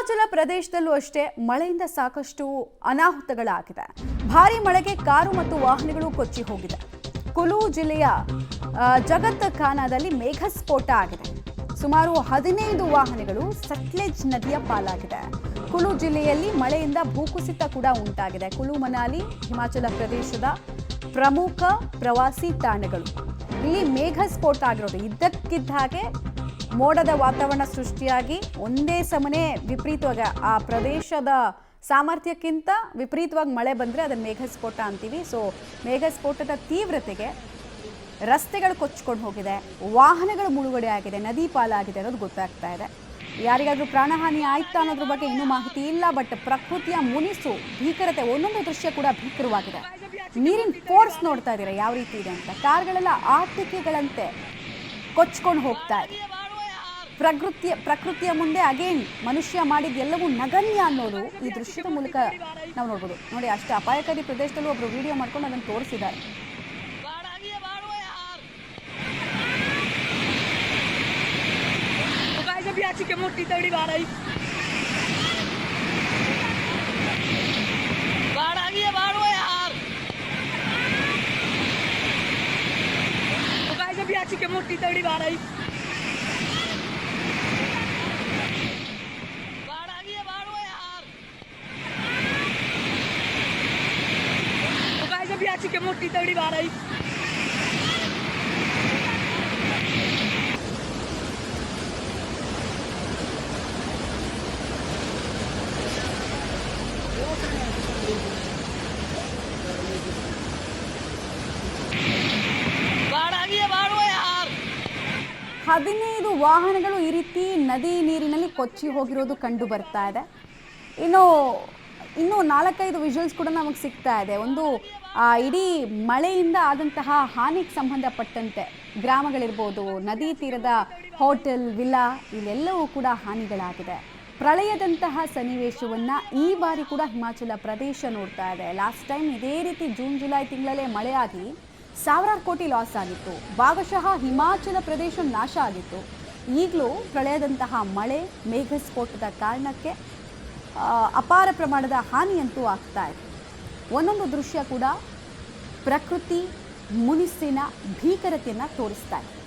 ಹಿಮಾಚಲ ಪ್ರದೇಶದಲ್ಲೂ ಅಷ್ಟೇ ಮಳೆಯಿಂದ ಸಾಕಷ್ಟು ಅನಾಹುತಗಳಾಗಿದೆ. ಭಾರೀ ಮಳೆಗೆ ಕಾರು ಮತ್ತು ವಾಹನಗಳು ಕೊಚ್ಚಿ ಹೋಗಿದೆ. ಕುಲು ಜಿಲ್ಲೆಯ ಜಗತ್ ಖಾನಾದಲ್ಲಿ ಮೇಘಸ್ಫೋಟ ಆಗಿದೆ. ಸುಮಾರು 15 ವಾಹನಗಳು ಸಟ್ಲೆಜ್ ನದಿಯ ಪಾಲಾಗಿದೆ. ಕುಲು ಜಿಲ್ಲೆಯಲ್ಲಿ ಮಳೆಯಿಂದ ಭೂಕುಸಿತ ಕೂಡ ಉಂಟಾಗಿದೆ. ಕುಲು ಮನಾಲಿ ಹಿಮಾಚಲ ಪ್ರದೇಶದ ಪ್ರಮುಖ ಪ್ರವಾಸಿ ತಾಣಗಳು. ಇಲ್ಲಿ ಮೇಘಸ್ಫೋಟ ಆಗಿರೋದು ಇದ್ದಕ್ಕಿದ್ದ ಹಾಗೆ ಮೋಡದ ವಾತಾವರಣ ಸೃಷ್ಟಿಯಾಗಿ ಒಂದೇ ಸಮನೆ ವಿಪರೀತವಾಗಿ ಆ ಪ್ರದೇಶದ ಸಾಮರ್ಥ್ಯಕ್ಕಿಂತ ವಿಪರೀತವಾಗಿ ಮಳೆ ಬಂದರೆ ಅದನ್ನು ಮೇಘಸ್ಫೋಟ ಅಂತೀವಿ. ಸೊ ಮೇಘಸ್ಫೋಟದ ತೀವ್ರತೆಗೆ ರಸ್ತೆಗಳು ಕೊಚ್ಚಿಕೊಂಡು ಹೋಗಿದೆ, ವಾಹನಗಳು ಮುಳುಗಡೆ ಆಗಿದೆ, ನದಿ ಪಾಲಾಗಿದೆ ಅನ್ನೋದು ಗೊತ್ತಾಗ್ತಾ ಇದೆ. ಯಾರಿಗಾದ್ರೂ ಪ್ರಾಣಹಾನಿ ಆಯ್ತಾ ಅನ್ನೋದ್ರ ಬಗ್ಗೆ ಇನ್ನೂ ಮಾಹಿತಿ ಇಲ್ಲ. ಬಟ್ ಪ್ರಕೃತಿಯ ಮುನಿಸು ಭೀಕರತೆ, ಒಂದೊಂದು ದೃಶ್ಯ ಕೂಡ ಭೀಕರವಾಗಿದೆ. ನೀರಿನ ಫೋರ್ಸ್ ನೋಡ್ತಾ ಇದ್ದೀರಾ ಯಾವ ರೀತಿ ಇದೆ ಅಂತ. ಕಾರ್ಗಳೆಲ್ಲ ಆಟಿಕೆಗಳಂತೆ ಕೊಚ್ಕೊಂಡು ಹೋಗ್ತಾ ಇದೆ. ಪ್ರಕೃತಿಯ ಮುಂದೆ ಅಗೇನ್ ಮನುಷ್ಯ ಮಾಡಿದ ಎಲ್ಲವೂ ನಗಣ್ಯ ಅನ್ನೋದು ಈ ದೃಶ್ಯದ ಮೂಲಕ ನಾವು ನೋಡ್ಬೋದು. ನೋಡಿ, ಅಷ್ಟು ಅಪಾಯಕಾರಿ ಪ್ರದೇಶದಲ್ಲೂ ಒಬ್ರು ವಿಡಿಯೋ ಮಾಡ್ಕೊಂಡು ಅದನ್ನು ತೋರಿಸಿದ್ದಾರೆ. मोटी तगड़ी बाढ़ आई, बाढ़ आ गई है, बाढ़ हो यार। तो गाइस अभी आ चुकी है मोटी तगड़ी बाढ़ आई, बाढ़ आ गई है, बाढ़ हो यार। तो गाइस अभी आ चुकी है मोटी तगड़ी बाढ़ आई, बाढ़ आ गई है, बाढ़ हो यार। 15 ವಾಹನಗಳು ಈ ರೀತಿ ನದಿ ನೀರಿನಲ್ಲಿ ಕೊಚ್ಚಿ ಹೋಗಿರೋದು ಕಂಡು ಬರ್ತಾ ಇದೆ. ಇನ್ನೂ 4-5 ವಿಜುವಲ್ಸ್ ಕೂಡ ನಮಗೆ ಸಿಗ್ತಾ ಇದೆ. ಒಂದು ಇಡೀ ಮಳೆಯಿಂದ ಆದಂತಹ ಹಾನಿಗೆ ಸಂಬಂಧಪಟ್ಟಂತೆ ಗ್ರಾಮಗಳಿರ್ಬೋದು, ನದಿ ತೀರದ ಹೋಟೆಲ್, ವಿಲ್ಲಾ, ಇಲ್ಲೆಲ್ಲವೂ ಕೂಡ ಹಾನಿಗಳಾಗಿದೆ. ಪ್ರಳಯದಂತಹ ಸನ್ನಿವೇಶವನ್ನು ಈ ಬಾರಿ ಕೂಡ ಹಿಮಾಚಲ ಪ್ರದೇಶ ನೋಡ್ತಾ ಇದೆ. ಲಾಸ್ಟ್ ಟೈಮ್ ಇದೇ ರೀತಿ ಜೂನ್-ಜುಲೈ ತಿಂಗಳಲ್ಲೇ ಮಳೆಯಾಗಿ ಸಾವಿರಾರು ಕೋಟಿ ಲಾಸ್ ಆಗಿತ್ತು. ಭಾಗಶಃ ಹಿಮಾಚಲ ಪ್ರದೇಶ ನಾಶ ಆಗಿತ್ತು. ಈಗಲೂ ಪ್ರಳಯದಂತಹ ಮಳೆ, ಮೇಘಸ್ಫೋಟದ ಕಾರಣಕ್ಕೆ ಅಪಾರ ಪ್ರಮಾಣದ ಹಾನಿಯಂತೂ ಆಗ್ತಾ ಇದೆ. ಒಂದೊಂದು ದೃಶ್ಯ ಕೂಡ ಪ್ರಕೃತಿ ಮುನಿಸಿನ ಭೀಕರತೆಯನ್ನು ತೋರಿಸ್ತಾ ಇದೆ.